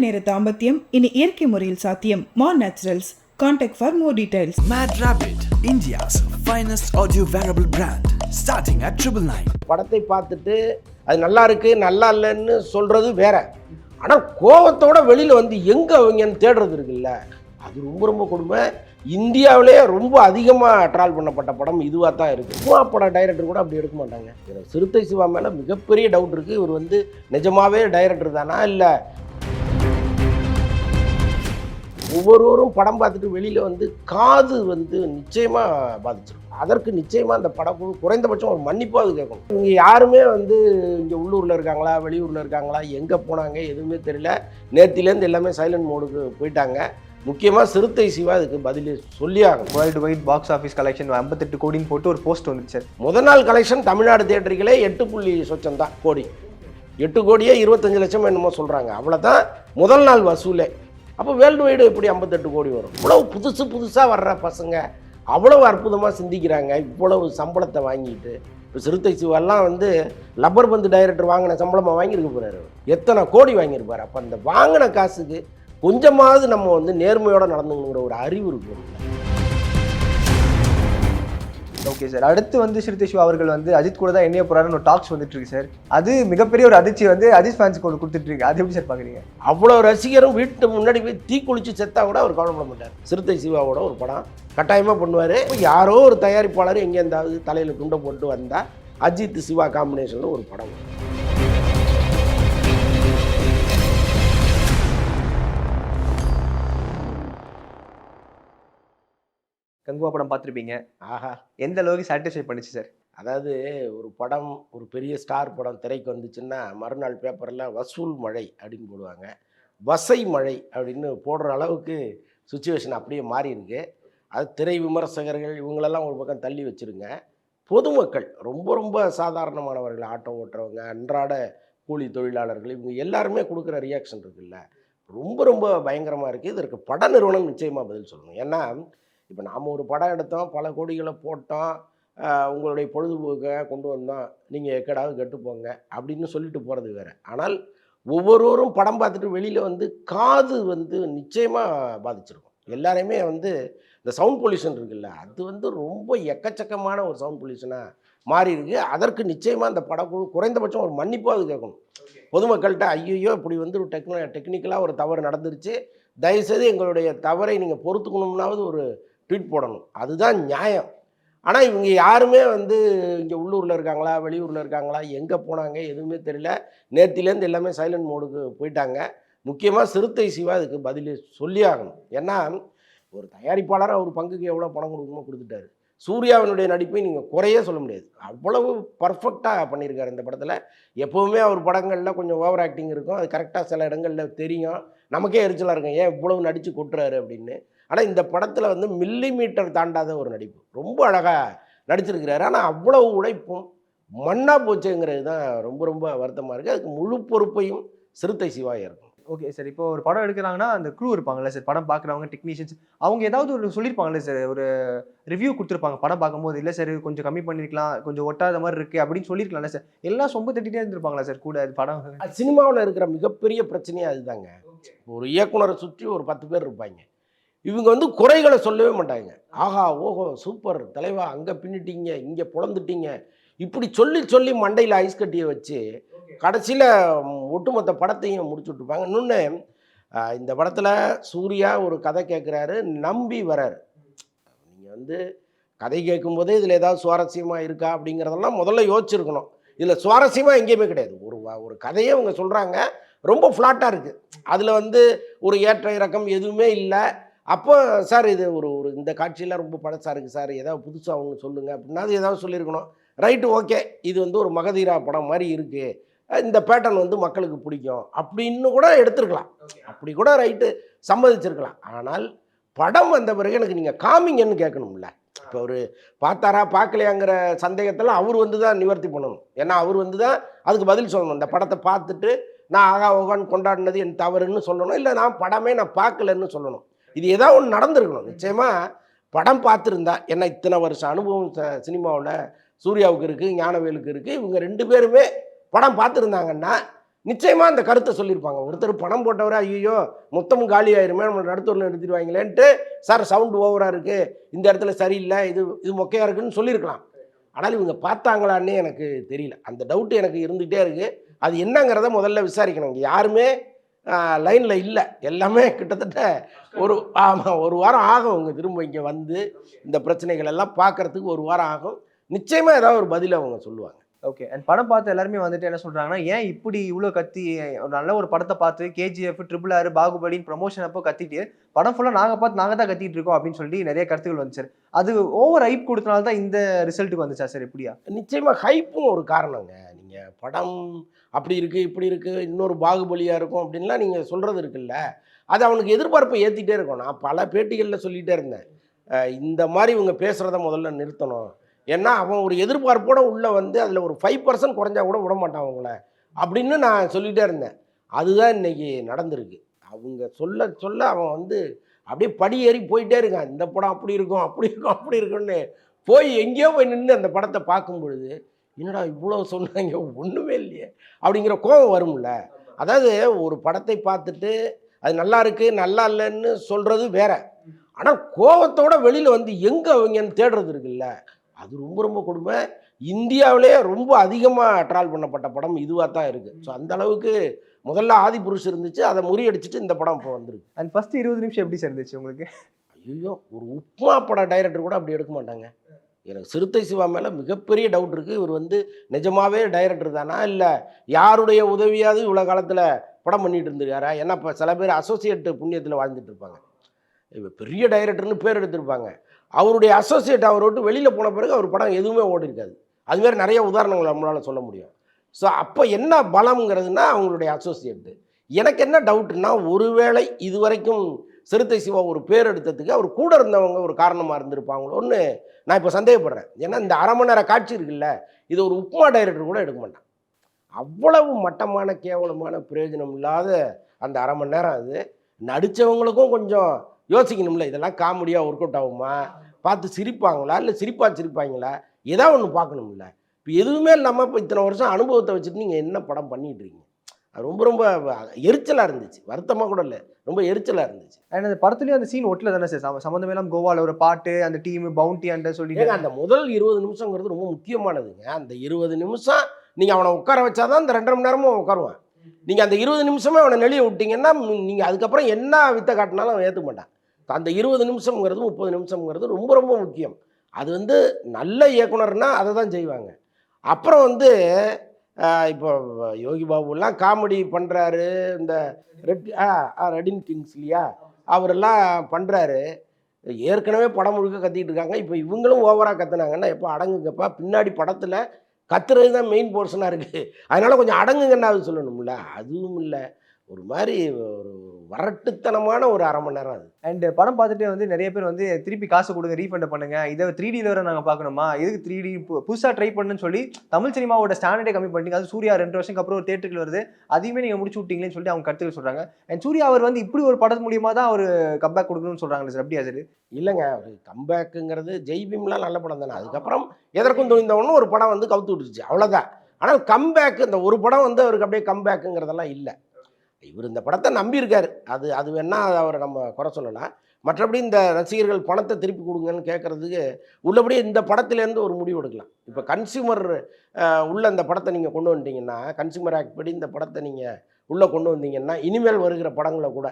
நேர தாம்பத்தியம் இனி இயற்கை முறையில் சாத்தியம். More Naturals. Contact for more details. Mad Rabbit, India's finest audio wearable brand, starting at 999. படத்தை பார்த்துட்டு அது நல்லா இருக்கு நல்லா இல்லைன்னு சொல்றது வேற. ஆனால் கோவத்தோட வெளியில் வந்து எங்கே அவங்கன்னு தேடுறது இருக்குல்ல, அது ரொம்ப ரொம்ப கொடுமை. இந்தியாவிலே ரொம்ப அதிகமாக ட்ரால் பண்ணப்பட்ட படம் இதுவாக தான் இருக்குது. சிவா பட டைரக்டர் கூட அப்படி எடுக்க மாட்டாங்க. சிறுத்தை சிவா மேலே மிகப்பெரிய டவுட் இருக்குது. இவர் வந்து நிஜமாவே டைரக்டர் தானா இல்லை? ஒவ்வொருவரும் படம் பார்த்துட்டு வெளியில் வந்து காது வந்து நிச்சயமாக பாதிச்சிருக்கும். அதற்கு நிச்சயமாக அந்த படக்குழு குறைந்தபட்சம் ஒரு மன்னிப்பாவது கேட்கணும். இங்கே யாருமே வந்து இங்கே உள்ளூரில் இருக்காங்களா வெளியூரில் இருக்காங்களா எங்கே போனாங்க எதுவுமே தெரியல. நேற்றுலேருந்து எல்லாமே சைலண்ட் மோடுக்கு போயிட்டாங்க. முக்கியமாக சிறுத்தை சிவா இதுக்கு பதில் சொல்லி ஆகணும். World wide box office collection 58 கோடின்னு போட்டு ஒரு போஸ்ட் வந்துச்சு. முதல் நாள் கலெக்ஷன் தமிழ்நாடு தியேட்டர்களே 8 தான் கோடி. 8 கோடியே 25 லட்சம் என்னமோ சொல்கிறாங்க. அவ்வளோதான் முதல் நாள் வசூலே. அப்போ வேர்ல்டு வைடு எப்படி 58 கோடி வரும்? இவ்வளவு புதுசாக வர்ற பசங்க அவ்வளவு அற்புதமாக சிந்திக்கிறாங்க. இவ்வளவு சம்பளத்தை வாங்கிட்டு இப்போ சிறுத்தை சிவாலாம் வந்து லப்பர் பந்து டைரக்டர் வாங்கின சம்பளமாக வாங்கியிருக்க போகிறாரு. எத்தனை கோடி வாங்கியிருப்பார்? அப்போ அந்த வாங்கின காசுக்கு கொஞ்சமாவது நம்ம வந்து நேர்மையோடு நடந்துங்கிற ஒரு அறிவு இருக்கும். ஓகே சார், அடுத்து வந்து சிறுத்தை சிவா அவர்கள் வந்து அஜித் கூட தான் என்னைய போறாருன்னு ஒரு டாக்ஸ் வந்துட்டு இருக்கு சார். அது மிகப்பெரிய ஒரு அதிர்ச்சி வந்து அஜித் ஃபேன்ஸுக்கு ஒன்று கொடுத்துட்டு இருக்கு. அது எப்படி சார் பார்க்குறீங்க? அவ்வளோ ரசிகரும் வீட்டு முன்னாடி போய் தீ குளிச்சு செத்தா கூட அவர் கவலைப்பட மாட்டார். சிறுத்தை சிவாவோட ஒரு படம் கட்டாயமாக பண்ணுவார். யாரோ ஒரு தயாரிப்பாளர் எங்கே இருந்தாவது தலையில் துண்டை போட்டு வந்தால் அஜித் சிவா காம்பினேஷனில் ஒரு படம். கங்குவா படம் பார்த்துருப்பீங்க. ஆஹா, எந்த அளவுக்கு சாட்டிஸ்ஃபை பண்ணிச்சு சார்? அதாவது ஒரு படம், ஒரு பெரிய ஸ்டார் படம் திரைக்கு வந்துச்சுன்னா மறுநாள் பேப்பரில் வசூல் மழை அப்படின்னு போடுவாங்க. வசை மழை அப்படின்னு போடுற அளவுக்கு சுச்சுவேஷன் அப்படியே மாறி இருக்கு. அது திரை விமர்சகர்கள் இவங்களெல்லாம் ஒரு பக்கம் தள்ளி வச்சுருங்க. பொதுமக்கள் ரொம்ப ரொம்ப சாதாரணமானவர்கள், ஆட்டோ ஓட்டுறவங்க, அன்றாட கூலி தொழிலாளர்கள், இவங்க எல்லாருமே கொடுக்குற ரியாக்ஷன் இருக்குல்ல, ரொம்ப ரொம்ப பயங்கரமாக இருக்குது. இதற்கு பட நிறுவனம் நிச்சயமாக பதில் சொல்லணும். ஏன்னா இப்போ நாம் ஒரு படம் எடுத்தோம், பல கோடிகளை போட்டோம், உங்களுடைய பொழுதுபோக்காக கொண்டு வந்தோம், நீங்கள் எக்கடாவது கெட்டுப்போங்க அப்படின்னு சொல்லிட்டு போகிறது வேறு. ஆனால் ஒவ்வொருவரும் படம் பார்த்துட்டு வெளியில் வந்து காது வந்து நிச்சயமாக பாதிச்சிருக்கும். எல்லாரையுமே வந்து இந்த சவுண்ட் பொல்யூஷன் இருக்குல்ல, அது வந்து ரொம்ப எக்கச்சக்கமான ஒரு சவுண்ட் பொல்யூஷனாக மாறி இருக்கு. அதற்கு நிச்சயமாக அந்த படக்குழு குறைந்தபட்சம் ஒரு மன்னிப்பாவது கேட்கணும். பொதுமக்கள்கிட்ட ஐயோ இப்படி வந்து ஒரு டெக்னிக்கலாக ஒரு தவறு நடந்துருச்சு, தயவுசெய்து எங்களுடைய தவறை நீங்கள் பொறுத்துக்கணும்னாவது ஒரு ட்வீட் போடணும். அதுதான் நியாயம். ஆனால் இவங்க யாருமே வந்து இங்கே உள்ளூரில் இருக்காங்களா வெளியூரில் இருக்காங்களா எங்கே போனாங்க எதுவுமே தெரியல. நேற்றுலேருந்து எல்லாமே சைலண்ட் மோடுக்கு போயிட்டாங்க. முக்கியமாக சிறுத்தை சிவா இதுக்கு பதில் சொல்லி ஆகணும். ஏன்னா ஒரு தயாரிப்பாளர் அவர் பங்குக்கு எவ்வளோ பணம் கொடுக்கணுமோ கொடுத்துட்டாரு. சூர்யாவினுடைய நடிப்பை நீங்கள் குறையே சொல்ல முடியாது. அவ்வளவு பர்ஃபெக்டாக பண்ணியிருக்காரு இந்த படத்தில். எப்போவுமே அவர் படங்களில் கொஞ்சம் ஓவர் ஆக்டிங் இருக்கும். அது கரெக்டாக சில இடங்களில் தெரியும். நமக்கே எரிச்சலாக இருக்கும், ஏன் இவ்வளவு நடித்து கொட்டுறாரு அப்படின்னு. ஆனால் இந்த படத்தில் வந்து மில்லிமீட்டர் தாண்டாத ஒரு நடிப்பு, ரொம்ப அழகாக நடிச்சிருக்கிறாரு. ஆனால் அவ்வளவு உழைப்பும் மண்ணா போச்சுங்கிறது தான் ரொம்ப ரொம்ப வருத்தமாக இருக்குது. அதுக்கு முழு பொறுப்பையும் சிறுத்தை சிவா இருக்கும். ஓகே சார், இப்போ ஒரு படம் எடுக்கிறாங்கன்னா அந்த க்ரூ இருப்பாங்கல்ல சார், படம் பார்க்குறவங்க, டெக்னீஷியன்ஸ், அவங்க ஏதாவது ஒரு சொல்லியிருப்பாங்கல்ல சார், ஒரு ரிவ்யூ கொடுத்துருப்பாங்க படம் பார்க்கும்போது, இல்லை சார் கொஞ்சம் கம்மி பண்ணியிருக்கலாம், கொஞ்சம் ஒட்டாத மாதிரி இருக்குது அப்படின்னு சொல்லியிருக்கலாம்ல சார். எல்லாம் சொம்ப தட்டிகிட்டே இருந்திருப்பாங்களா சார் கூட படம்? சினிமாவில் இருக்கிற மிகப்பெரிய பிரச்சனையே அதுதாங்க. ஒரு இயக்குனரை சுற்றி ஒரு 10 பேர் இருப்பாங்க. இவங்க வந்து குறைகளை சொல்லவே மாட்டாங்க. ஆஹா ஓஹோ சூப்பர் தலைவா, அங்கே பின்னிட்டீங்க, இங்கே பொழந்துட்டீங்க, இப்படி சொல்லி சொல்லி மண்டையில் ஐஸ் கட்டியை வச்சு கடைசியில் ஒட்டுமொத்த படத்தையும் முடிச்சு விட்டுருப்பாங்க. இன்னொன்று, இந்த படத்தில் சூர்யா ஒரு கதை கேட்குறாரு, நம்பி வராரு. நீங்கள் வந்து கதை கேட்கும்போதே இதில் ஏதாவது சுவாரஸ்யமாக இருக்கா அப்படிங்கிறதெல்லாம் முதல்ல யோசிச்சிருக்கணும். இதில் சுவாரஸ்யமாக எங்கேயுமே கிடையாது. ஒரு கதையே அவங்க சொல்கிறாங்க, ரொம்ப ஃப்ளாட்டாக இருக்குது. அதில் வந்து ஒரு ஏற்ற இறக்கம் எதுவுமே இல்லை. அப்போ சார் இது ஒரு இந்த காட்சியெல்லாம் ரொம்ப பழசாக இருக்குது சார், ஏதாவது புதுசாக ஒன்று சொல்லுங்கள் அப்படின்னா அது ஏதாவது சொல்லியிருக்கணும். ரைட்டு, ஓகே, இது வந்து ஒரு மகதீரா படம் மாதிரி இருக்குது, இந்த பேட்டர்ன் வந்து மக்களுக்கு பிடிக்கும் அப்படின்னு கூட எடுத்துருக்கலாம். அப்படி கூட ரைட்டு சம்மதிச்சிருக்கலாம். ஆனால் படம் வந்த பிறகு எனக்கு நீங்கள் காமிங்கன்னு கேட்கணும்ல. இப்போ அவர் பார்த்தாரா பார்க்கலையாங்கிற சந்தேகத்தில் அவர் வந்து தான் நிவர்த்தி பண்ணணும். ஏன்னா அவர் வந்து தான் அதுக்கு பதில் சொல்லணும். இந்த படத்தை பார்த்துட்டு நான் ஆகா ஓகான்னு கொண்டாடினது என் தவறுன்னு சொல்லணும், இல்லை நான் படமே நான் பார்க்கலன்னு சொல்லணும். இது ஏதாவது ஒன்று நடந்திருக்கணும். நிச்சயமாக படம் பார்த்துருந்தா, ஏன்னா இத்தனை வருஷம் அனுபவம் சினிமாவில் சூர்யாவுக்கு இருக்குது, ஞானவேலுக்கு இருக்குது. இவங்க 2 பேருமே படம் பார்த்துருந்தாங்கன்னா நிச்சயமாக அந்த கருத்தை சொல்லியிருப்பாங்க. ஒருத்தர் பணம் போட்டவரை ஐயோ மொத்தமும் காலி ஆயிருமே, நம்ம நடுத்தூரில் நிறுத்திடுவாங்களேன்ட்டு, சார் சவுண்டு ஓவராக இருக்குது, இந்த இடத்துல சரியில்லை, இது மொக்கையாக இருக்குன்னு சொல்லியிருக்கலாம். ஆனால் இவங்க பார்த்தாங்களான்னே எனக்கு தெரியல. அந்த டவுட்டு எனக்கு இருந்துகிட்டே இருக்குது. அது என்னங்கிறத முதல்ல விசாரிக்கணும். இங்கே யாருமே லைனில் இல்லை, எல்லாமே கிட்டத்தட்ட ஒரு வாரம் ஆகும். அவங்க திரும்ப இங்கே வந்து இந்த பிரச்சனைகள் எல்லாம் பார்க்கறதுக்கு ஒரு வாரம் ஆகும். நிச்சயமாக ஏதாவது ஒரு பதில் அவங்க சொல்லுவாங்க. ஓகே. அண்ட் படம் பார்த்து எல்லாருமே வந்துட்டு என்ன சொல்றாங்கன்னா, ஏன் இப்படி இவ்வளோ கத்தி ஒரு நல்ல ஒரு படத்தை பார்த்து KGF, RRR, பாகுபலின்னு ப்ரமோஷன் அப்போ கத்திட்டு படம் ஃபுல்லாக நாங்கள் தான் கத்திட்டு இருக்கோம் அப்படின்னு சொல்லி நிறைய கருத்துக்கள் வந்துச்சு. அது ஓவர் ஹைப் கொடுத்தனால தான் இந்த ரிசல்ட்டுக்கு வந்துச்சா சார்? எப்படியா? நிச்சயமாக ஹைப்பும் ஒரு காரணங்க. நீங்கள் படம் அப்படி இருக்குது இப்படி இருக்குது இன்னொரு பாகுபலியாக இருக்கும் அப்படின்லாம் நீங்கள் சொல்கிறது இருக்குல்ல, அது அவனுக்கு எதிர்பார்ப்பை ஏற்றிட்டே இருக்கும். நான் பல பேட்டிகளில் சொல்லிகிட்டே இருந்தேன், இந்த மாதிரி இவங்க பேசுகிறத முதல்ல நிறுத்தணும். ஏன்னா அவன் ஒரு எதிர்பார்ப்போடு உள்ளே வந்து அதில் ஒரு 5% குறைஞ்சா கூட விட மாட்டான் அவங்கள அப்படின்னு நான் சொல்லிகிட்டே இருந்தேன். அதுதான் இன்றைக்கி நடந்திருக்கு. அவங்க சொல்ல சொல்ல அவன் வந்து அப்படியே படி ஏறி போயிட்டே இருக்கான். இந்த படம் அப்படி இருக்கும் அப்படி இருக்கும் அப்படி இருக்குன்னு போய் எங்கேயோ போய் நின்று அந்த படத்தை பார்க்கும் பொழுது, என்னடா இவ்வளோ சொன்னாங்க ஒன்றுமே இல்லையே அப்படிங்கிற கோபம் வரும்ல. அதாவது ஒரு படத்தை பார்த்துட்டு அது நல்லா இருக்குது நல்லா இல்லைன்னு சொல்கிறது வேற, ஆனால் கோபத்தோட வெளியில் வந்து எங்கே அவங்கன்னு தேடுறது இருக்குல்ல, அது ரொம்ப ரொம்ப கொடுமை. இந்தியாவிலே ரொம்ப அதிகமாக ட்ரால் பண்ணப்பட்ட படம் இதுவாக தான் இருக்குது. ஸோ அந்த அளவுக்கு முதல்ல ஆதிபுருஷ் இருந்துச்சு, அதை முறியடிச்சிட்டு இந்த படம் இப்போ வந்துருக்கு. அண்ட் ஃபர்ஸ்ட் 20 நிமிஷம் எப்படி சார் இருந்துச்சு உங்களுக்கு? ஐயோ, ஒரு உப்மா பட டைரக்டர் கூட அப்படி எடுக்க மாட்டாங்க. எனக்கு சிறுத்தை சிவா மேலே மிகப்பெரிய டவுட் இருக்குது. இவர் வந்து நிஜமாவே டைரக்டர் தானா, இல்லை யாருடைய உதவியாவது இவ்வளோ காலத்தில் படம் பண்ணிட்டு இருந்திருக்காரா? ஏன்னா இப்போ சில பேர் அசோசியேட் புண்ணியத்தில் வாழ்ந்துட்டு இருப்பாங்க. இப்போ பெரிய டைரக்டர்னு பேர் எடுத்திருப்பாங்க, அவருடைய அசோசியேட் அவர் விட்டு வெளியில் போன பிறகு அவர் படம் எதுவுமே ஓடி இருக்காது. அதுமாரி நிறைய உதாரணங்கள் நம்மளால் சொல்ல முடியும். ஸோ அப்போ என்ன பலம்ங்கிறதுனா அவங்களுடைய அசோசியேட்டு. எனக்கு என்ன டவுட்னா, ஒருவேளை இதுவரைக்கும் சிறுத்தை சிவா ஒரு பேர் எடுத்ததுக்கு அவர் கூட இருந்தவங்க ஒரு காரணமாக இருந்திருப்பாங்களோன்னு நான் இப்போ சந்தேகப்படுறேன். ஏன்னா இந்த அரை மணி நேர காட்சி இருக்குல்ல, இது ஒரு உப்மா டைரக்டர் கூட எடுக்க மாட்டான். அவ்வளவு மட்டமான கேவலமான பிரயோஜனம் இல்லாத அந்த அரை மணி நேரம். அது நடித்தவங்களுக்கும் கொஞ்சம் யோசிக்கணும்ல, இதெல்லாம் காமெடியாக ஒர்க் அவுட் ஆகுமா, பார்த்து சிரிப்பாங்களா, இல்லை சிரிப்பாங்களா, ஏதாவது ஒன்று பார்க்கணும்ல. இப்போ எதுவுமே இல்லாமல் இப்போ இத்தனை வருஷம் அனுபவத்தை வச்சுட்டு நீங்கள் என்ன படம் பண்ணிகிட்டு இருக்கீங்க? அது ரொம்ப ரொம்ப எரிச்சலாக இருந்துச்சு. வருத்தமாக கூட இல்லை, ரொம்ப எரிச்சலாக இருந்துச்சு. அண்ட் அந்த படத்துலேயும் அந்த சீன் ஒட்டில் தானே சார் சம்மந்தமே இல்லாமல் கோவாவில் ஒரு பாட்டு, அந்த டீம் பவுண்டி அண்ட சொல்லி அந்த முதல் 20 நிமிஷங்கிறது ரொம்ப முக்கியமானதுங்க. அந்த 20 நிமிஷம் நீங்கள் அவனை உட்கார வச்சாதான் அந்த 2.5 மணி நேரமும் அவன் உட்காருவான். நீங்கள் அந்த 20 நிமிஷமே அவனை நெளிய விட்டீங்கன்னா நீங்கள் அதுக்கப்புறம் என்ன வித்தை காட்டினாலும் அவன் ஏற்றுக்க மாட்டான். அந்த 20 நிமிஷம்ங்கிறது 30 நிமிஷம்ங்கிறது ரொம்ப ரொம்ப முக்கியம். அது வந்து நல்ல இயக்குனர்னால் அதை தான் செய்வாங்க. அப்புறம் வந்து இப்போ யோகி பாபுலாம் காமெடி பண்ணுறாரு, இந்த ரெடின் கிங்ஸ் இல்லையா, அவரெல்லாம் பண்ணுறாரு. ஏற்கனவே படம் முழுக்க கத்திக்கிட்டு இருக்காங்க, இப்போ இவங்களும் ஓவராக கத்துனாங்கன்னா எப்போ அடங்குங்கப்பா, பின்னாடி படத்தில் கத்துறது தான் மெயின் போர்ஷனாக இருக்குது, அதனால் கொஞ்சம் அடங்குங்கன்னா அது சொல்லணும்ல. அதுவும் இல்லை, ஒரு மாதிரி ஒரு வரட்டுத்தனமான ஒரு அரை மணி நேரம் அது. அண்ட் படம் பார்த்துட்டு வந்து நிறைய பேர் வந்து திருப்பி காசு கொடுங்க, ரீஃபண்ட் பண்ணுங்க, இதை 3Dயில் வேறு நாங்கள் பார்க்கணுமா, எதுக்கு 3D புதுசாக ட்ரை பண்ணுன்னு சொல்லி தமிழ் சினிமாவோட ஸ்டாண்டர்டே கம்மி பண்ணிட்டீங்க. அது சூர்யா 2 வருஷத்துக்கு அப்புறம் ஒரு தேட்டருக்கு வருது, அதையுமே நீங்கள் முடிச்சு விட்டீங்களேன்னு சொல்லி அவங்க கருத்துக்கள் சொல்கிறாங்க. அண்ட் சூர்யா அவர் வந்து இப்படி ஒரு படம் மூலியமாக தான் அவர் கம்பேக் கொடுக்கணும்னு சொல்கிறாங்களே சார், அப்படியா சார்? இல்லைங்க, அவர் கம்பேக்குங்கிறது ஜெய்பீம்லாம் நல்ல படம் தானே. அதுக்கப்புறம் எதற்கும் துணிந்தவொன்னு ஒரு படம் வந்து கவுத்து விட்டுருச்சு, அவ்வளோதான். ஆனால் கம்பேக்கு இந்த ஒரு படம் வந்து அவருக்கு அப்படியே கம்பேக்குங்கிறதெல்லாம் இல்லை. இவர் இந்த படத்தை நம்பியிருக்காரு, அது வேணால் அவரை நம்ம குறை சொல்லலாம். மற்றபடி இந்த ரசிகர்கள் பணத்தை திருப்பி கொடுங்கன்னு கேட்குறதுக்கு உள்ளபடியே இந்த படத்துலேருந்து ஒரு முடிவு எடுக்கலாம். இப்போ கன்சியூமர் உள்ள இந்த படத்தை நீங்கள் கொண்டு வந்துட்டீங்கன்னா, கன்சியூமர் ஆக்ட் படி இந்த படத்தை நீங்கள் உள்ளே கொண்டு வந்தீங்கன்னா, இனிமேல் வருகிற படங்களை கூட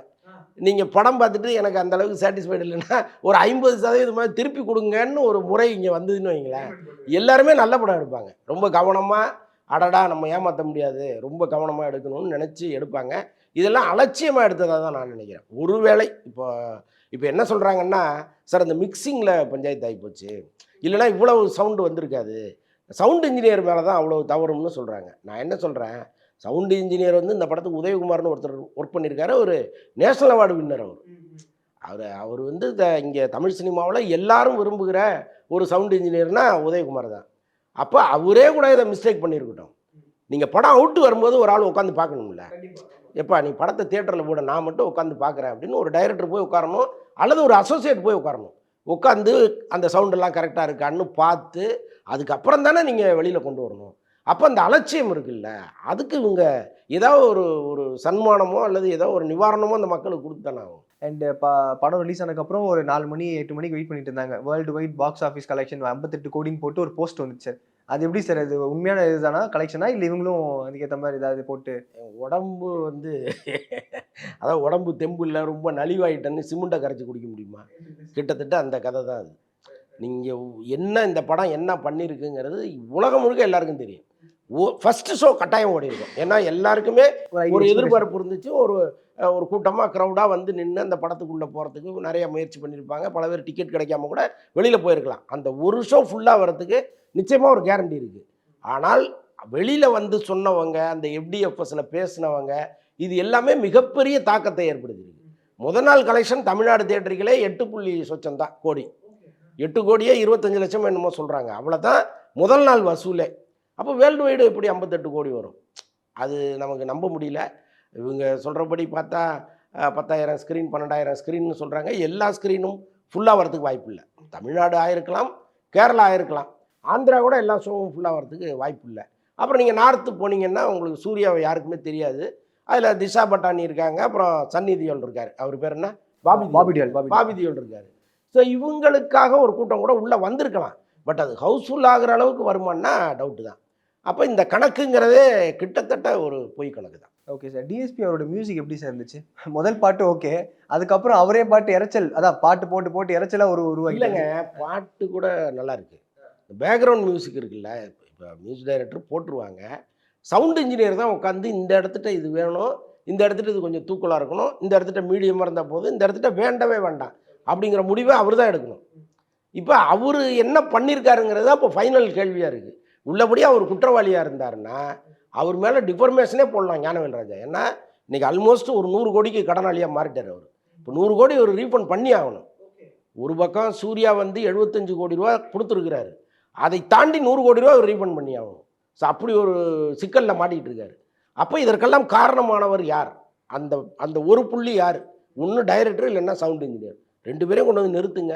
நீங்கள் படம் பார்த்துட்டு எனக்கு அந்த அளவுக்கு சாட்டிஸ்ஃபைடு இல்லைன்னா ஒரு 50% திருப்பி கொடுங்கன்னு ஒரு முறை இங்கே வந்ததுன்னு வைங்களேன், எல்லாருமே நல்ல படம் எடுப்பாங்க. ரொம்ப கவனமாக, அடடா நம்ம ஏமாற்ற முடியாது, ரொம்ப கவனமாக எடுக்கணும்னு நினச்சி எடுப்பாங்க. இதெல்லாம் அலட்சியமாக எடுத்ததாக தான் நான் நினைக்கிறேன். ஒருவேளை இப்போ என்ன சொல்கிறாங்கன்னா, சார் அந்த மிக்சிங்கில் பஞ்சாயத்து ஆகி போச்சு, இல்லைனா இவ்வளவு சவுண்டு வந்திருக்காது, சவுண்ட் இன்ஜினியர் மேலே தான் அவ்வளோ தவறும்னு சொல்கிறாங்க. நான் என்ன சொல்கிறேன், சவுண்டு இன்ஜினியர் வந்து இந்த படத்துக்கு உதயகுமார்னு ஒருத்தர் ஒர்க் பண்ணியிருக்காரு, ஒரு நேஷ்னல் அவார்டு வின்னர். அவர் வந்து இங்கே தமிழ் சினிமாவில் எல்லாரும் விரும்புகிற ஒரு சவுண்ட் இன்ஜினியர்னால் உதயகுமார் தான். அப்போ அவரே கூட இதை மிஸ்டேக் பண்ணியிருக்கட்டும். நீங்கள் படம் அவுட்டு வரும்போது ஒரு ஆள் உட்காந்து பார்க்கணும்ல, எப்பா நீ படத்தை தியேட்டரில் போட, நான் மட்டும் உட்காந்து பார்க்குறேன் அப்படின்னு ஒரு டைரக்டர் போய் உட்காரணும், அல்லது ஒரு அசோசியேட் போய் உட்காரணும். உட்காந்து அந்த சவுண்டெல்லாம் கரெக்டாக இருக்கான்னு பார்த்து அதுக்கப்புறம் தானே நீங்கள் வெளியில் கொண்டு வரணும். அப்போ அந்த அலட்சியம் இருக்குல்ல, அதுக்கு இவங்க ஏதாவது ஒரு ஒரு சன்மானமோ அல்லது ஏதோ ஒரு நிவாரணமோ அந்த மக்களுக்கு கொடுத்தானே ஆகும். அண்ட் படம் ரிலீஸ் ஆனதுக்கப்புறம் ஒரு 4 மணி 8 மணிக்கு வெயிட் பண்ணிட்டு இருந்தாங்க. World wide box office collection 58 கோடின்னு போட்டு ஒரு போஸ்ட் வந்துச்சு. அது எப்படி சார், அது உண்மையான இதுதானா கலெக்ஷனா, இல்லை இவங்களும் அதுக்கேற்ற மாதிரி ஏதாவது போட்டு? உடம்பு வந்து அதாவது உடம்பு தெம்பு இல்லை, ரொம்ப நலிவாயிட்டேன்னு சிமெண்ட்டை கரைச்சி குடிக்க முடியுமா? கிட்டத்தட்ட அந்த கதை தான் அது. நீங்கள் என்ன இந்த படம் என்ன பண்ணியிருக்குங்கிறது உலகம் முழுக்க எல்லாருக்கும் தெரியும். ஃபஸ்ட்டு ஷோ கட்டாயம் ஓடி இருக்கும். ஏன்னா எல்லாருக்குமே ஒரு எதிர்பார்ப்பு இருந்துச்சு. ஒரு ஒரு கூட்டமாக க்ரௌடாக வந்து நின்று அந்த படத்துக்குள்ளே போகிறதுக்கு நிறைய முயற்சி பண்ணியிருப்பாங்க. பல பேர் டிக்கெட் கிடைக்காம கூட வெளியில் போயிருக்கலாம். அந்த ஒரு ஷோ ஃபுல்லாக வர்றதுக்கு நிச்சயமாக ஒரு கேரண்டி இருக்குது. ஆனால் வெளியில் வந்து சொன்னவங்க, அந்த FDFSல பேசினவங்க, இது எல்லாமே மிகப்பெரிய தாக்கத்தை ஏற்படுத்தியிருக்கு. முதல் நாள் கலெக்ஷன் தமிழ்நாடு தியேட்டருகளே 8 தான் கோடி. 8 கோடியே 25 லட்சம் என்னமோ சொல்கிறாங்க. அவ்வளோதான் முதல் நாள் வசூலே. அப்போ வேர்ல்டு வைடு எப்படி 58 கோடி வரும்? அது நமக்கு நம்ப முடியல. இவங்க சொல்கிறபடி பார்த்தா 10,000 ஸ்க்ரீன் 12,000 ஸ்க்ரீன்னு சொல்கிறாங்க. எல்லா ஸ்க்ரீனும் ஃபுல்லாக வரதுக்கு வாய்ப்பு இல்லை. தமிழ்நாடு ஆயிருக்கலாம், கேரளா ஆயிருக்கலாம், ஆந்திரா கூட எல்லா ஷோவும் ஃபுல்லாக வரதுக்கு வாய்ப்பு இல்லை. அப்புறம் நீங்கள் நார்த்து போனீங்கன்னா உங்களுக்கு சூர்யாவை யாருக்குமே தெரியாது. அதில் திஷா பட்டானி இருக்காங்க, அப்புறம் சன்னி தியோல் இருக்கார். அவர் பேர் என்ன? பாபி தியோல் இருக்கார். ஸோ இவங்களுக்காக ஒரு கூட்டம் கூட உள்ளே வந்திருக்கலாம். பட் அது ஹவுஸ்ஃபுல் ஆகிற அளவுக்கு வருமானா டவுட்டு தான். அப்போ இந்த கணக்குங்கிறதே கிட்டத்தட்ட ஒரு பொய் கணக்கு தான். ஓகே சார், டிஎஸ்பி அவரோட மியூசிக் எப்படி சார் இருந்துச்சு? முதல் பாட்டு ஓகே, அதுக்கப்புறம் அவரே பாட்டு இறைச்சல், அதான் பாட்டு போட்டு போட்டு இறைச்சலாக உருவாக்கி. இல்லைங்க, பாட்டு கூட நல்லா இருக்குது. பேக்ரவுண்ட் மியூசிக் இருக்குல்ல, இப்போ மியூசிக் டைரக்டர் போட்டுருவாங்க, சவுண்ட் இன்ஜினியர் தான் உட்காந்து இந்த இடத்துட்ட இது வேணும், இந்த இடத்துட்ட இது கொஞ்சம் தூக்கலாக இருக்கணும், இந்த இடத்துட்ட மீடியமாக இருந்தால் போதும், இந்த இடத்துட்ட வேண்டவே வேண்டாம் அப்படிங்கிற முடிவை அவர் தான் எடுக்கணும். இப்போ அவர் என்ன பண்ணியிருக்காருங்கிறது தான் இப்போ ஃபைனல் கேள்வியாக இருக்குது. உள்ளபடியாக அவர் குற்றவாளியாக இருந்தாருன்னா அவர் மேலே டிஃபர்மேஷனே போடலாம் ஞானவேல் ராஜா. ஏன்னா இன்றைக்கி ஆல்மோஸ்ட் ஒரு 100 கோடிக்கு கடனாளியாக மாறிட்டார் அவர். இப்போ 100 கோடி ஒரு ரீஃபண்ட் பண்ணி ஆகணும். ஒரு பக்கம் சூர்யா வந்து 75 கோடி ரூபா கொடுத்துருக்கிறாரு, அதை தாண்டி 100 கோடி ரூபா அவர் ரீஃபண்ட் பண்ணி ஆகணும். ஸோ அப்படி ஒரு சிக்கலில் மாட்டிகிட்டு இருக்காரு. அப்போ இதற்கெல்லாம் காரணமானவர் யார்? அந்த அந்த ஒரு புள்ளி யார்? ஒன்று டைரக்டர், இல்லைன்னா சவுண்ட் இன்ஜினியர். 2 பேரையும் கொண்டு வந்து நிறுத்துங்க,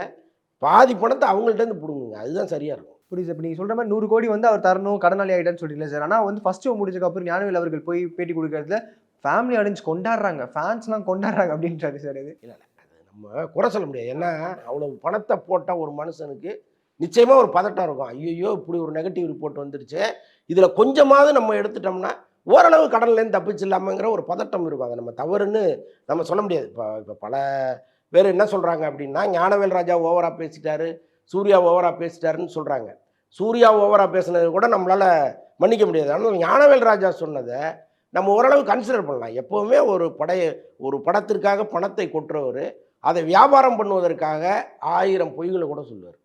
பாதி பணத்தை அவங்கள்ட்டேருந்து பிடுங்குங்க, அதுதான் சரியாக இருக்கும். புரியுது சார். இப்போ நீங்கள் சொல்கிற மாதிரி 100 கோடி வந்து அவர் தரணும், கடனாளி ஆகிட்டான்னு சொல்லிடல சார். ஆனால் வந்து ஃபர்ஸ்ட் ஷோ முடிஞ்சதுக்கப்புறம் ஞானவேல் அவர்கள் போய் பேட்டி கொடுக்கறதுல ஃபேமிலி ஆடியன்ஸ் கொண்டாடுறாங்க, ஃபேன்ஸ்லாம் கொண்டாடுறாங்க அப்படின்றாரு சார். இது இல்லை அது நம்ம குறை சொல்ல முடியாது. ஏன்னா அவ்வளோ பணத்தை போட்டால் ஒரு மனுஷனுக்கு நிச்சயமாக ஒரு பதட்டம் இருக்கும். ஐயோ இப்படி ஒரு நெகட்டிவ் ரிப்போர்ட் வந்துடுச்சு, இதில் கொஞ்சமாவது நம்ம எடுத்துட்டோம்னா ஓரளவு கடன்லேருந்து தப்பிச்சிடலாமங்கிற ஒரு பதட்டம் இருக்கும். அதை நம்ம தவறுன்னு நம்ம சொல்ல முடியாது. இப்போ பல பேர் என்ன சொல்கிறாங்க அப்படின்னா, ஞானவேல் ராஜா ஓவராக பேசிட்டாரு, சூர்யா ஓவராக பேசிட்டாருன்னு சொல்கிறாங்க. சூர்யா ஓவராக பேசுனது கூட நம்மளால் மன்னிக்க முடியாது. ஆனால் ஞானவேல் ராஜா சொன்னதை நம்ம ஓரளவு கன்சிடர் பண்ணலாம். எப்போவுமே ஒரு படத்திற்காக பணத்தை கொட்டுறவர் அதை வியாபாரம் பண்ணுவதற்காக 1000 பொய்களை கூட சொல்லுவார்.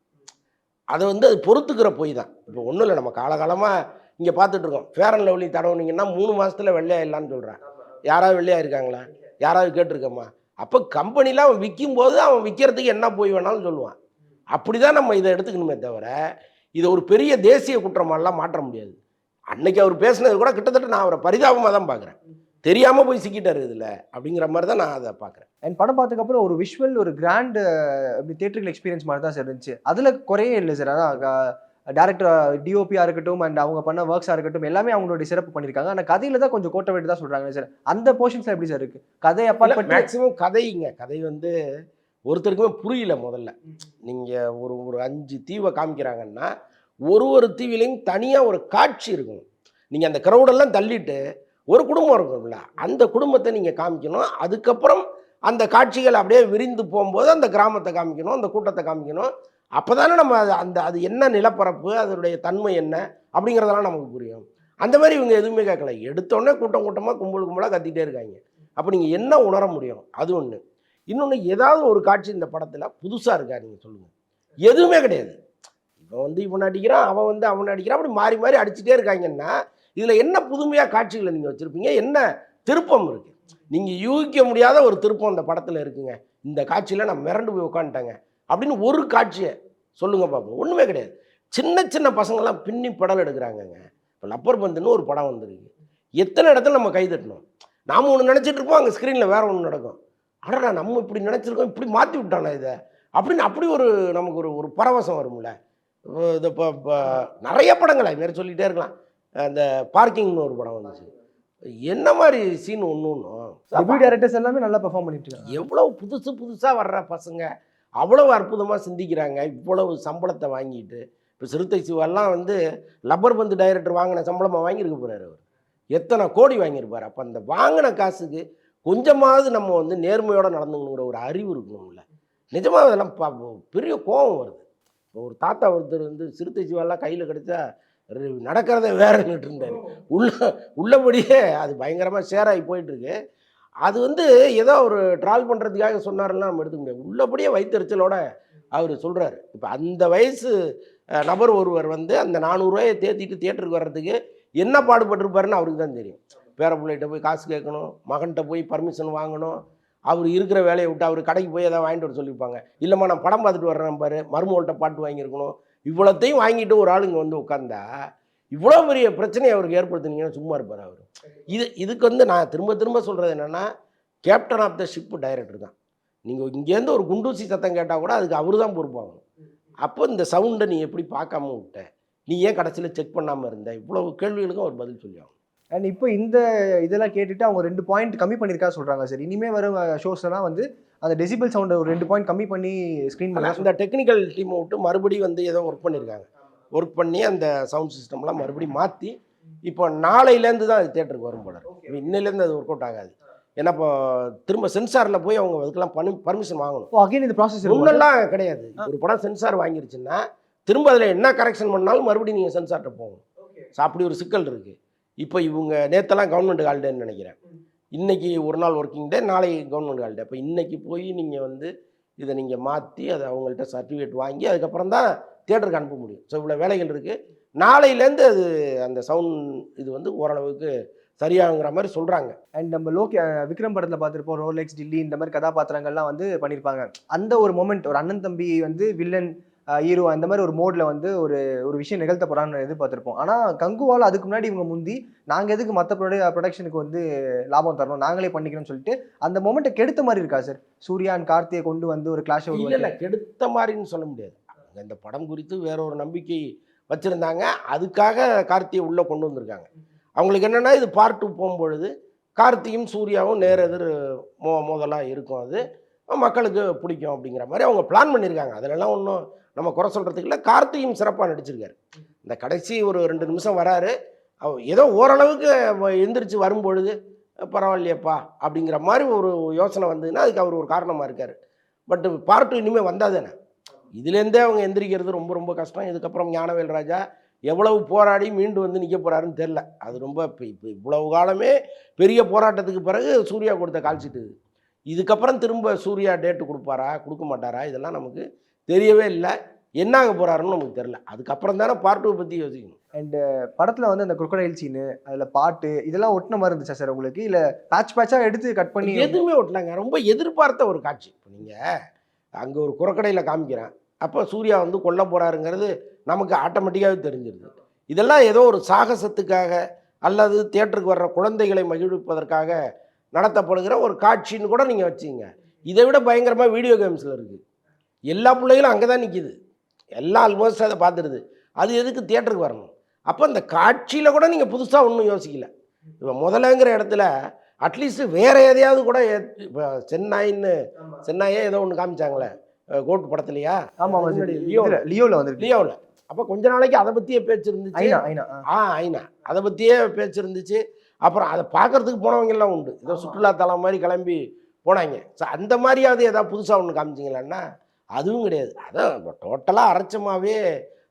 அதை வந்து அது பொறுத்துக்கிற பொய் தான். இப்போ ஒன்றும் இல்லை, நம்ம காலகாலமாக இங்கே பார்த்துட்ருக்கோம். ஃபேர் அண்ட் லவ்லி தடவுனீங்கன்னா 3 மாதத்தில் வெள்ளையாயிடலான்னு சொல்கிறேன். யாராவது வெள்ளையாக இருக்காங்களா? யாராவது கேட்டிருக்கோமா? அப்போ கம்பெனியில் அவன் விற்கும்போது அவன் விற்கிறதுக்கு என்ன போய் வேணாலும் சொல்லுவான். அப்படி தான் நம்ம இதை எடுத்துக்கணுமே தவிர இதை ஒரு பெரிய தேசிய குற்றமாலாம் மாற்ற முடியாது. அன்னைக்கு அவர் பேசினது கூட கிட்டத்தட்ட நான் அவரை பரிதாபமாக தான் பார்க்குறேன். தெரியாமல் போய் சிக்கிட்டார் இதில் அப்படிங்கிற மாதிரி தான் நான் அதை பார்க்குறேன். அண்ட் படம் பார்த்ததுக்கப்புறம் ஒரு விஷுவல், ஒரு கிராண்ட் அப்படி தியேட்டரிக்கல் எக்ஸ்பீரியன்ஸ் மாதிரி தான் சார் இருந்துச்சு. அதில் குறையே இல்லை சார். அதான் டேரக்டர் டிஓபியாக இருக்கட்டும் அண்ட் அவங்க பண்ண ஒர்க்ஸாக இருக்கட்டும் எல்லாமே அவங்களுடைய சிறப்பு பண்ணியிருக்காங்க. ஆனால் கதையில் தான் கொஞ்சம் கோட்டை வேண்டி தான் சொல்கிறாங்க சார். அந்த போர்ஷன்ஸில் எப்படி சார் இருக்குது? கதை அப்பா மேக்ஸிமம் கதை வந்து ஒருத்தருக்குமே புரியல. முதல்ல நீங்கள் ஒரு 5 தீவை காமிக்கிறாங்கன்னா ஒரு தீவிலையும் தனியாக ஒரு காட்சி இருக்கும். நீங்கள் அந்த க்ரௌடெல்லாம் தள்ளிட்டு ஒரு குடும்பம் இருக்கும்ல, அந்த குடும்பத்தை நீங்கள் காமிக்கணும். அதுக்கப்புறம் அந்த காட்சிகள் அப்படியே விரிந்து போகும்போது அந்த கிராமத்தை காமிக்கணும், அந்த கூட்டத்தை காமிக்கணும். அப்போ தானே நம்ம அது என்ன நிலப்பரப்பு, அதனுடைய தன்மை என்ன அப்படிங்கிறதெல்லாம் நமக்கு புரியும். அந்த மாதிரி இவங்க எதுவுமே கேட்கல. எடுத்தோடனே கூட்டமாக கும்பலாக கத்திகிட்டே இருக்காங்க. அப்போ நீங்கள் என்ன உணர முடியும்? அது ஒன்று. இன்னொன்று, ஏதாவது ஒரு காட்சி இந்த படத்தில் புதுசாக இருக்கா நீங்கள் சொல்லுங்கள். எதுவுமே கிடையாது. இவன் வந்து இவன் அடிக்கிறான், அவன் வந்து அவன் அடிக்கிறான், அப்படி மாறி மாறி அடிச்சுட்டே இருக்காங்கன்னா இதில் என்ன புதுமையாக காட்சிகளை நீங்கள் வச்சுருப்பீங்க? என்ன திருப்பம் இருக்குது? நீங்கள் யூகிக்க முடியாத ஒரு திருப்பம் இந்த படத்தில் இருக்குங்க. இந்த காட்சியில் நான் மிரண்டு போய் உட்காந்துட்டேங்க அப்படின்னு ஒரு காட்சியை சொல்லுங்கள் பார்ப்போம். ஒன்றுமே கிடையாது. சின்ன பசங்கள்லாம் பின்னி படம் எடுக்கிறாங்கங்க. இப்போ லப்பர் பந்துன்னு ஒரு படம் வந்துருக்கு. எத்தனை இடத்துல நம்ம கைதட்டணும். நாம் ஒன்று நினச்சிட்டு இருப்போம், அங்கே ஸ்க்ரீனில் வேறு ஒன்று நடக்கும். அடடா நம்ம இப்படி நினச்சிருக்கோம், இப்படி மாற்றி விட்டானா இதை அப்படின்னு அப்படி ஒரு நமக்கு ஒரு பரவசம் வரும்ல. இது இப்போ நிறைய படங்களை மாரி சொல்லிகிட்டே இருக்கலாம். அந்த பார்க்கிங்னு ஒரு படம் வந்துச்சு. என்ன மாதிரி சீன் ஒன்று டெபியூ டைரக்டர்ஸ் எல்லாமே நல்லா பெர்ஃபார்ம் பண்ணிட்டு இருக்காங்க. எவ்வளவு புதுசாக வர்ற பசங்க அவ்வளவு அற்புதமாக சிந்திக்கிறாங்க. இவ்வளவு சம்பளத்தை வாங்கிட்டு இப்போ சிறுத்தை சிவாலாம் வந்து லப்பர் பந்து டைரக்டர் வாங்கின சம்பளமாக வாங்கியிருக்க போகிறார். அவர் எத்தனை கோடி வாங்கியிருப்பார். அப்போ அந்த வாங்கின காசுக்கு கொஞ்சமாவது நம்ம வந்து நேர்மையோடு நடந்துங்கிற ஒரு அறிவு இருக்கணும்ல. நிஜமாக அதெல்லாம் பெரிய கோபம் வருது. இப்போ ஒரு தாத்தா ஒருத்தர் வந்து சிறுத்தை சிவாலாம் கையில் கிடைச்சா நடக்கிறத வேறன்னுட்டு இருந்தார். உள்ளபடியே அது பயங்கரமாக ஷேராகி போயிட்டுருக்கு. அது வந்து ஏதோ ஒரு ட்ரால் பண்ணுறதுக்காக சொன்னார்லாம் நம்ம எடுத்துக்க முடியாது. உள்ளபடியே வயிற்றுச்சலோட அவர் சொல்கிறாரு. இப்போ அந்த வயசு நபர் ஒருவர் வந்து அந்த 400 ரூபாயை தேத்திட்டு தியேட்டருக்கு வர்றதுக்கு என்ன பாடுபட்டிருப்பாருன்னு அவருக்கு தான் தெரியும். பேர பிள்ளைகிட்ட போய் காசு கேட்கணும், மகன்கிட்ட போய் பர்மிஷன் வாங்கணும், அவர் இருக்கிற வேலையை விட்டு அவர் கடைக்கு போய் எதாவது வாங்கிட்டு வர சொல்லியிருப்பாங்க. இல்லைம்மா நான் படம் பார்த்துட்டு வர்றேன் பாரு, மருமகள்கிட்ட பாட்டு வாங்கியிருக்கணும். இவ்வளோத்தையும் வாங்கிட்டு ஒரு ஆளுங்க வந்து உட்காந்தா இவ்வளோ பெரிய பிரச்சனையை அவருக்கு ஏற்படுத்தினீங்கன்னா சும்மா இருப்பார் அவர். இதுக்கு வந்து நான் திரும்ப திரும்ப சொல்கிறது என்னென்னா, captain of the ship director தான். நீங்கள் இங்கேருந்து ஒரு குண்டூசி சத்தம் கேட்டால் கூட அதுக்கு அவர் தான் பொறுப்பாகணும். அப்போ இந்த சவுண்டை நீ எப்படி பார்க்காம விட்ட, நீ ஏன் கடைசியில் செக் பண்ணாமல் இருந்த, இவ்வளவு கேள்விகளுக்கும் அவர் பதில் சொல்லி ஆகணும். அண்ட் இப்போ இந்த இதெல்லாம் கேட்டுட்டு அவங்க 2 பாயிண்ட் கம்மி பண்ணியிருக்கா சொல்கிறாங்க சார். இனிமேல் வரும் ஷோஸ்லாம் வந்து அந்த டெசிபிள் சவுண்டை ஒரு 2 பாயிண்ட் கம்மி பண்ணி ஸ்க்ரீன் பண்ண இந்த டெக்னிக்கல் டீமை விட்டு மறுபடியும் வந்து ஏதோ ஒர்க் பண்ணியிருக்காங்க. ஒர்க் பண்ணி அந்த சவுண்ட் சிஸ்டம்லாம் மறுபடியும் மாற்றி இப்போ நாளையிலேருந்து தான் அது தேட்டருக்கு வரும் போல. இன்னிலேருந்து அது ஒர்க் அவுட் ஆகாது. ஏன்னா இப்போ திரும்ப சென்சாரில் போய் அவங்க அதுக்கெல்லாம் பர்மிஷன் வாங்கணும். அகைன் இந்த ப்ராசஸ் முன்னெல்லாம் கிடையாது. ஒரு படம் சென்சார் வாங்கிருச்சுன்னா திரும்ப அதில் என்ன கரெக்ஷன் பண்ணாலும் மறுபடியும் நீங்கள் சென்சார்கிட்ட போகணும். ஸோ அப்படி ஒரு சிக்கல் இருக்குது. இப்போ இவங்க நேற்றெல்லாம் கவர்மெண்ட் ஹாலிடேன்னு நினைக்கிறேன். இன்றைக்கி ஒரு நாள் ஒர்க்கிங் டே, நாளைக்கு கவர்மெண்ட் ஹாலிடே. இப்போ இன்றைக்கி போய் நீங்கள் வந்து இதை நீங்கள் மாற்றி அதை அவங்கள்ட்ட சர்டிஃபிகேட் வாங்கி அதுக்கப்புறம் தான் தியேட்டருக்கு அனுப்ப முடியும். ஸோ இவ்வளோ வேலைகள் இருக்குது. நாளையிலேருந்து அது அந்த சவுண்ட் இது வந்து ஓரளவுக்கு சரியாகுங்கிற மாதிரி சொல்கிறாங்க. அண்ட் நம்ம விக்ரம் படத்தில் பார்த்துருப்போம், ரோலெக்ஸ், டில்லி இந்த மாதிரி கதாபாத்திரங்கள்லாம் வந்து பண்ணியிருப்பாங்க. அந்த ஒரு மொமெண்ட், ஒரு அண்ணன் தம்பி வந்து வில்லன் ஹீரோ அந்த மாதிரி ஒரு மோடில் வந்து ஒரு விஷயம் நிகழ்த்த போகிறான்னு எதிர்பார்த்துருப்போம். ஆனால் கங்குவால் அதுக்கு முன்னாடி இவங்க முந்தி நாங்கள் எதுக்கு மற்ற ப்ரொடக்ஷனுக்கு வந்து லாபம் தரணும், நாங்களே பண்ணிக்கணும்னு சொல்லிட்டு அந்த மொமெண்ட்டை கெடுத்த மாதிரி இருக்கா சார்? சூர்யா அண்ட் கார்த்தியை கொண்டு வந்து ஒரு கிளாஷ் இல்லை கெடுத்த மாதிரின்னு சொல்ல முடியாது. இந்த படம் குறித்து வேற ஒரு நம்பிக்கை வச்சுருந்தாங்க. அதுக்காக கார்த்தியை உள்ளே கொண்டு வந்திருக்காங்க. அவங்களுக்கு என்னென்னா இது பார்ட் 2 போகும்பொழுது கார்த்தியும் சூர்யாவும் நேர் எதிர் மோதலாக இருக்கும். அது மக்களுக்கு பிடிக்கும் அப்படிங்கிற மாதிரி அவங்க பிளான் பண்ணியிருக்காங்க. அதிலெல்லாம் ஒன்றும் நம்ம குறை சொல்கிறதுக்கு இல்லை. கார்த்தியும் சிறப்பாக நடிச்சிருக்காரு. இந்த கடைசி ஒரு 2 நிமிஷம் வராரு, ஏதோ ஓரளவுக்கு எந்திரிச்சு வரும்பொழுது பரவாயில்லையப்பா அப்படிங்கிற மாதிரி ஒரு யோசனை வந்ததுன்னா அதுக்கு அவர் ஒரு காரணமாக இருக்கார். பட் பார்ட் 2 இனிமேல் வந்தால் தானே இதுலேருந்தே அவங்க எந்திரிக்கிறது ரொம்ப ரொம்ப கஷ்டம். இதுக்கப்புறம் ஞானவேல் ராஜா எவ்வளவு போராடி மீண்டு வந்து நிற்க போகிறாருன்னு தெரில. அது ரொம்ப இப்போ இவ்வளவு காலமே பெரிய போராட்டத்துக்கு பிறகு சூர்யா கொடுத்த கால்ஷீட்டு. இதுக்கப்புறம் திரும்ப சூர்யா டேட்டு கொடுப்பாரா கொடுக்க மாட்டாரா இதெல்லாம் நமக்கு தெரியவே இல்லை. என்ன ஆக போகிறாருன்னு நமக்கு தெரில. அதுக்கப்புறம் தானே பார்ட் 2 பற்றி யோசிக்கணும். அண்டு படத்தில் வந்து அந்த குரோக்கடைல் சீனு, அதில் பாட்டு இதெல்லாம் ஒட்டின மாதிரி இருந்துச்சா சார் உங்களுக்கு? இல்லை பேட்சாக எடுத்து கட் பண்ணி? எதுவுமே ஒட்டலாங்க. ரொம்ப எதிர்பார்த்த ஒரு காட்சி. இப்போ நீங்கள் அங்கே ஒரு குரோக்கடையில் காமிக்கிறேன், அப்போ சூர்யா வந்து கொல்ல போகிறாருங்கிறது நமக்கு ஆட்டோமேட்டிக்காகவே தெரிஞ்சிருது. இதெல்லாம் ஏதோ ஒரு சாகசத்துக்காக அல்லது தியேட்டருக்கு வர்ற குழந்தைகளை மகிழ்விப்பதற்காக நடத்தப்படுகிற ஒரு காட்சின்னு கூட நீங்கள் வச்சிங்க. இதை விட பயங்கரமாக வீடியோ கேம்ஸில் இருக்குது. எல்லா பிள்ளைகளும் அங்கே தான் நிற்கிது, எல்லாம் ஆல்மோஸ்ட் அதை பார்த்துருது. அது எதுக்கு தியேட்டருக்கு வரணும்? அப்போ அந்த காட்சியில் கூட நீங்கள் புதுசாக ஒன்றும் யோசிக்கல. இப்போ முதலங்கிற இடத்துல அட்லீஸ்ட் வேறு எதையாவது கூட இப்போ சென்னாயே ஏதோ ஒன்று காமிச்சாங்களே கோட் படத்துலையா? ஆமாம், லியோவில் வந்து லியோவில். அப்போ கொஞ்ச நாளைக்கு அதை பற்றியே பேச்சு இருந்துச்சு. ஐநா அதை பற்றியே பேச்சு இருந்துச்சு. அப்புறம் அதை பார்க்கறதுக்கு போனவங்கெல்லாம் உண்டு, ஏதோ சுற்றுலாத்தலம் மாதிரி கிளம்பி போனாங்க. ஸோ அந்த மாதிரியாவது ஏதாவது புதுசாக ஒன்று காமிச்சிங்களான்னா அதுவும் கிடையாது. அதான் இப்போ டோட்டலாக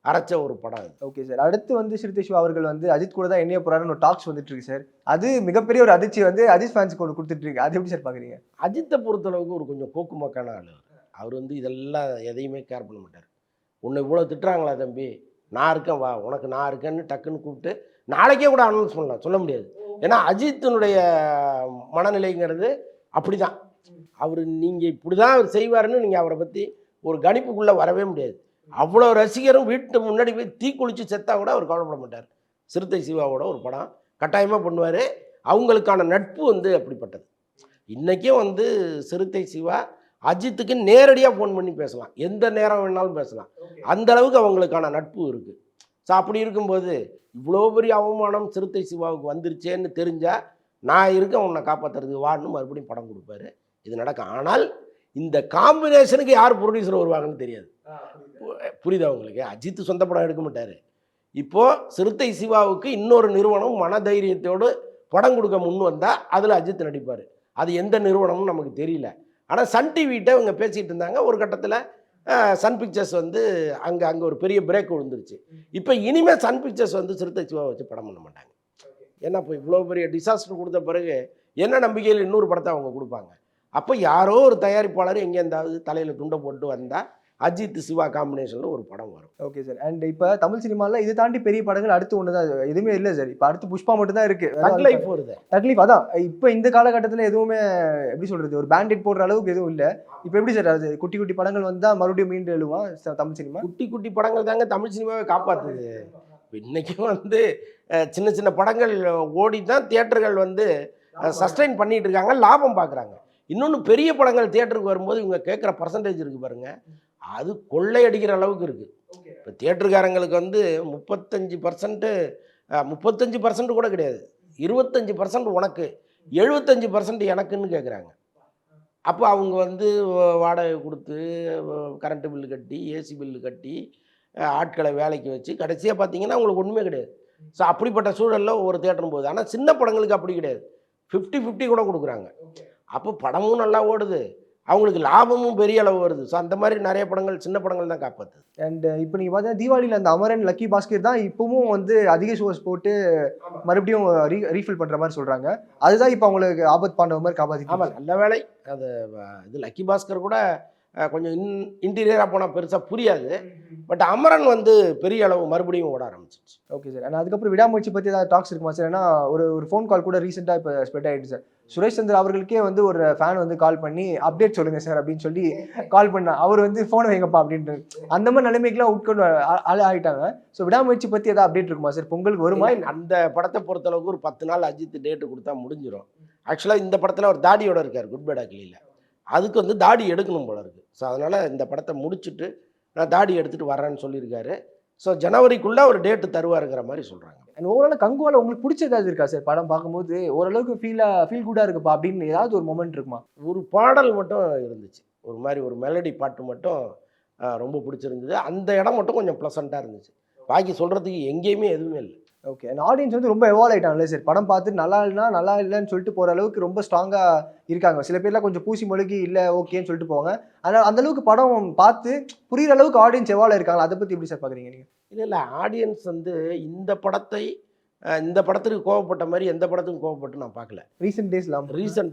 அரைச்ச ஒரு படம் அது. Okay sir. அடுத்து வந்து சிறுத்தை சிவா அவர்கள் வந்து அஜித் கூட தான் என்னைய போகிறாருன்னு ஒரு டாக்ஸ் வந்துட்டு இருக்கு சார். அது மிகப்பெரிய ஒரு அதிர்ச்சி வந்து அஜித் ஃபேன்ஸுக்கு ஒன்று கொடுத்துட்டு இருக்கு. அது எப்படி சார் பார்க்குறீங்க? அஜித்தை பொறுத்தளவுக்கு ஒரு கொஞ்சம் கோக்குமக்கான ஆள். அவர் வந்து இதெல்லாம் எதையுமே கேர் பண்ண மாட்டார். உன்னை இவ்வளோ திட்டுறாங்களா தம்பி, நான் இருக்கேன் வா, உனக்கு நான் இருக்கேன்னு டக்குன்னு கூப்பிட்டு நாளைக்கே கூட அனௌன்ஸ் பண்ணலாம், சொல்ல முடியாது. ஏன்னா அஜித்தினுடைய மனநிலைங்கிறது அப்படி தான். அவர் நீங்கள் இப்படி தான் அவர் செய்வாருன்னு நீங்கள் அவரை பற்றி ஒரு கணிப்புக்குள்ளே வரவே முடியாது. அவ்வளோ ரசிகரும் வீட்டு முன்னாடி போய் தீக்குளிச்சு செத்தா கூட அவர் கவலைப்பட மாட்டார். சிறுத்தை சிவாவோட ஒரு படம் கட்டாயமாக பண்ணுவார். அவங்களுக்கான நட்பு வந்து அப்படிப்பட்டது. இன்றைக்கும் வந்து சிறுத்தை சிவா அஜித்துக்கு நேரடியாக ஃபோன் பண்ணி பேசலாம், எந்த நேரம் வேணாலும் பேசலாம். அந்த அளவுக்கு அவங்களுக்கான நட்பு இருக்குது. ஸோ அப்படி இருக்கும்போது இவ்வளோ பெரிய அவமானம் சிறுத்தை சிவாவுக்கு வந்துருச்சேன்னு தெரிஞ்சால் நான் இருக்கேன் உன்னை காப்பாற்றுறதுக்கு வான்னு மறுபடியும் படம் கொடுப்பாரு. இது நடக்கும். ஆனால் இந்த காம்பினேஷனுக்கு யார் ப்ரொடியூசர் வருவாங்கன்னு தெரியாது. புரியுதா உங்களுக்கு? அஜித் சொந்த படம் எடுக்க மாட்டார். இப்போது சிறுத்தை சிவாவுக்கு இன்னொரு நிறுவனம் மனதைரியத்தோடு படம் கொடுக்க முன் வந்தால் அதில் அஜித் நடிப்பார். அது எந்த நிறுவனமும் நமக்கு தெரியல. ஆனால் சன் டிவிகிட்ட இவங்க பேசிகிட்டு இருந்தாங்க. ஒரு கட்டத்தில் சன் பிக்சர்ஸ் வந்து அங்கே ஒரு பெரிய பிரேக் விழுந்துருச்சு. இப்போ இனிமேல் சன் பிக்சர்ஸ் வந்து சிறுத்தை சிவாவை வச்சு படம் பண்ண மாட்டாங்க. ஏன்னா இப்போ இவ்வளோ பெரிய டிசாஸ்டர் கொடுத்த பிறகு என்ன நம்பிக்கையில் இன்னொரு படத்தை அவங்க கொடுப்பாங்க? அப்போ யாரோ ஒரு தயாரிப்பாளர் எங்கேருந்தாவது தலையில் துண்டை போட்டு வந்தால் அஜித் சிவா காம்பினேஷனில் ஒரு படம் வரும். Okay sir. அண்ட் இப்போ தமிழ் சினிமாவில் இது தாண்டி பெரிய படங்கள் அடுத்து ஒன்று தான் எதுவுமே இல்லை சார். இப்போ அடுத்து புஷ்பா மட்டும் தான் இருக்குது. தக்லைஃப் வருது. தக்லீஃப் அதான் இப்போ இந்த காலகட்டத்தில் எதுவுமே எப்படி சொல்கிறது, ஒரு பேண்டேட் போடுற அளவுக்கு எதுவும் இல்லை. இப்போ எப்படி சார் அது குட்டி குட்டி படங்கள் வந்தால் மறுபடியும் மீண்டு எழுவான் தமிழ் சினிமா? குட்டி குட்டி படங்கள் தாங்க தமிழ் சினிமாவை காப்பாற்றுது. இன்றைக்கும் வந்து சின்ன சின்ன படங்கள் ஓடி தான் தியேட்டர்கள் வந்து சஸ்டெயின் பண்ணிகிட்டு இருக்காங்க, லாபம் பார்க்குறாங்க. இன்னொன்று பெரிய படங்கள் தியேட்டருக்கு வரும்போது இவங்க கேட்குற பர்சன்டேஜ் இருக்குது பாருங்கள், அது கொள்ளையடிக்கிற அளவுக்கு இருக்குது. இப்போ தியேட்டருக்காரங்களுக்கு வந்து 35% கூட கிடையாது, 25% உனக்கு 75% எனக்குன்னு கேட்குறாங்க. அப்போ அவங்க வந்து வாடகை கொடுத்து கரண்ட்டு பில்லு கட்டி ஏசி பில்லு கட்டி ஆட்களை வேலைக்கு வச்சு கடைசியாக பார்த்தீங்கன்னா அவங்களுக்கு ஒன்றுமே கிடையாது. ஸோ அப்படிப்பட்ட சூழலில் ஒவ்வொரு தியேட்டரும் போகுது. ஆனால் சின்ன படங்களுக்கு அப்படி கிடையாது, 50-50 கூட கொடுக்குறாங்க. அப்போ படமும் நல்லா ஓடுது, அவங்களுக்கு லாபமும் பெரிய அளவு வருது. ஸோ அந்த மாதிரி நிறைய படங்கள் சின்ன படங்கள் தான் காப்பாற்றுது. அண்ட் இப்போ நீங்கள் பார்த்தீங்கன்னா தீபாவளியில் அந்த அமரன் லக்கி பாஸ்கர் தான் இப்போவும் வந்து அதிக ஷோஸ் போட்டு மறுபடியும் ரீஃபில் பண்ணுற மாதிரி சொல்கிறாங்க. அதுதான் இப்போ அவங்களுக்கு ஆபத் பாண்டவ மாதிரி காப்பாற்றி. ஆமாம், நல்ல வேலை. அது இது லக்கி பாஸ்கர் கூட கொஞ்சம் இன்டீரியராக போனால் பெருசாக புரியாது. பட் அமரன் வந்து பெரிய அளவு மறுபடியும் ஓட ஆரம்பிச்சிச்சு. Okay sir. ஆனால் அதுக்கப்புறம் விடாமுயற்சி பற்றி ஏதாவது டாக்ஸ் இருக்குமா சார்? ஏன்னா ஒரு ஃபோன் கால் கூட ரீசெண்டாக இப்போ ஸ்ப்ரெட் ஆகிடுச்சு சார். சுரேஷ் சந்திர அவர்களுக்கே வந்து ஒரு ஃபேன் வந்து கால் பண்ணி அப்டேட் சொல்லுங்கள் சார் அப்படின்னு சொல்லி கால் பண்ணா. அவர் வந்து ஃபோனை வைங்கப்பா அப்படின்ட்டு அந்த மாதிரி நிலைமைக்கெல்லாம் உட்கொண்டு ஆகிட்டாங்க. ஸோ விடாமுயற்சி பற்றி ஏதாவது அப்டேட் இருக்குமா சார்? பொங்கலுக்கு வருமா? அந்த படத்தை பொறுத்தளவுக்கு ஒரு 10 நாள் அஜித் டேட்டு கொடுத்தா முடிஞ்சிடும். ஆக்சுவலாக இந்த படத்தில் ஒரு தாடியோடு இருக்கார் குட் பேட் அக்லியில், அதுக்கு வந்து தாடி எடுக்கணும் போல இருக்குது. ஸோ அதனால் இந்த படத்தை முடிச்சுட்டு நான் தாடி எடுத்துகிட்டு வரேன்னு சொல்லியிருக்காரு. ஸோ ஜனவரிக்குள்ளே ஒரு டேட்டு தருவாருங்கிற மாதிரி சொல்கிறாங்க. அண்ட் ஓவரால் கங்குவால உங்களுக்கு பிடிச்சதாவது இருக்கா சார்? படம் பார்க்கும்போது ஓரளவுக்கு ஃபீல் குட்டாக இருக்குப்பா அப்படின்னு ஏதாவது ஒரு மொமெண்ட் இருக்குமா? ஒரு பாடல் மட்டும் இருந்துச்சு, ஒரு மாதிரி ஒரு மெலடி பாட்டு மட்டும் ரொம்ப பிடிச்சிருந்தது. அந்த இடம் மட்டும் கொஞ்சம் ப்ளசண்ட்டாக இருந்துச்சு. பாக்கி சொல்கிறதுக்கு எங்கேயுமே எதுவுமே இல்லை. ஓகே. அண்ட் ஆடியன்ஸ் வந்து ரொம்ப எவால்வ் ஆகிட்டாங்களே சார். படம் பார்த்துட்டு நல்லா இல்லைன்னு சொல்லிட்டு போகிற அளவுக்கு ரொம்ப ஸ்ட்ராங்காக இருக்காங்க. சில பேர்லாம் கொஞ்சம் பூசி மொழிகி இல்லை ஓகேன்னு சொல்லிட்டு போவாங்க. அதனால் அந்தளவுக்கு படம் பார்த்து புரிகிற அளவுக்கு ஆடியன்ஸ் எவால்வ் ஆயிருக்காங்களா? அதை பற்றி எப்படி சார் பார்க்குறீங்க நீங்கள்? இல்லை ஆடியன்ஸ் வந்து இந்த படத்துக்கு கோவப்பட்ட மாதிரி எந்த படத்துக்கும் கோவப்பட்டு நான் பார்க்கல ரீசெண்ட்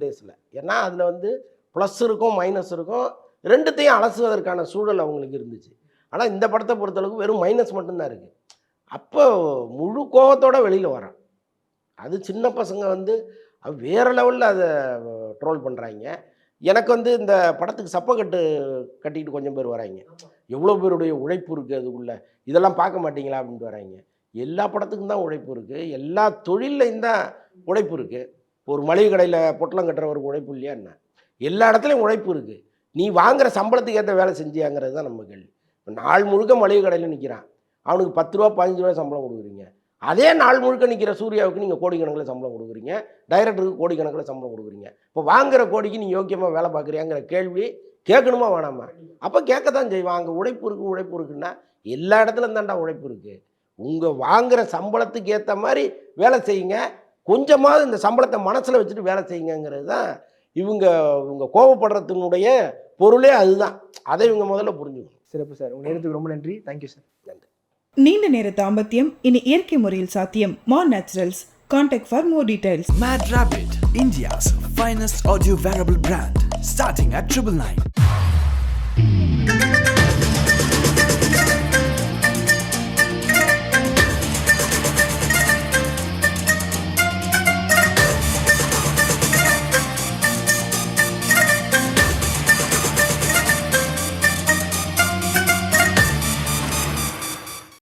டேஸில். ஏன்னா அதில் வந்து ப்ளஸ் இருக்கும் மைனஸ் இருக்கும், ரெண்டுத்தையும் அலசுவதற்கான சூழல் அவங்களுக்கு இருந்துச்சு. ஆனால் இந்த படத்தை பொறுத்தளவுக்கு வெறும் மைனஸ் மட்டும்தான் இருக்குது. அப்போ முழு கோவத்தோடு வெளியில் வரான். அது சின்ன பசங்க வந்து வேறு லெவலில் அதை ட்ரோல் பண்ணுறாங்க. எனக்கு வந்து இந்த படத்துக்கு கட்டிக்கிட்டு கொஞ்சம் பேர் வராங்க, எவ்வளோ பேருடைய உழைப்பு இருக்குது அதுக்குள்ளே, இதெல்லாம் பார்க்க மாட்டிங்களா அப்படின்ட்டு வராங்க. எல்லா படத்துக்கும் தான் உழைப்பு இருக்குது, எல்லா தொழிலையும் தான் உழைப்பு இருக்குது. ஒரு மளிகை கடையில் பொட்டலம் கட்டுறவருக்கு உழைப்பு இல்லையா என்ன? எல்லா இடத்துலையும் உழைப்பு இருக்குது. நீ வாங்குகிற சம்பளத்துக்கு ஏற்ற வேலை செஞ்சியாங்கிறது தான் நம்ம கேள்வி. இப்போ நாள் முழுக்க மளிகை கடையில் நிற்கிறான், அவனுக்கு 10 ரூபா 15 ரூபா சம்பளம் கொடுக்குறீங்க. அதே நாள் முழுக்க நிற்கிற சூர்யாவுக்கு நீங்கள் கோடிக்கணக்கில் சம்பளம் கொடுக்குறீங்க, டைரக்டருக்கு கோடிக்கணக்கில் சம்பளம் கொடுக்குறீங்க. இப்போ வாங்குகிற கோடிக்கு நீ யோக்கியமாக வேலை பார்க்குறியாங்கிற கேள்வி கேட்கணுமா வேணாமா? அப்போ கேட்க தான் செய்வான். அங்கே உழைப்பு இருக்குன்னா எல்லா இடத்துலையும் தான்டா உழைப்பு இருக்குது. உங்கள் வாங்குகிற சம்பளத்துக்கு ஏற்ற மாதிரி வேலை செய்யுங்க, கொஞ்சமாவது இந்த சம்பளத்தை மனசில் வச்சுட்டு வேலை செய்யுங்கிறது தான் இவங்க கோபப்படுறதுனுடைய பொருளே அதுதான். அதை இவங்க முதல்ல புரிஞ்சுக்கணும். சிறப்பு சார், உங்கள் நேரத்துக்கு ரொம்ப நன்றி. Thank you sir. நன்றி. நீண்ட நேர தாம்பத்தியம் இனி இயற்கை முறையில் சாத்தியம். மான் naturals. Contact for more details. Mad Rabbit, India's finest audio wearable brand, starting at 999.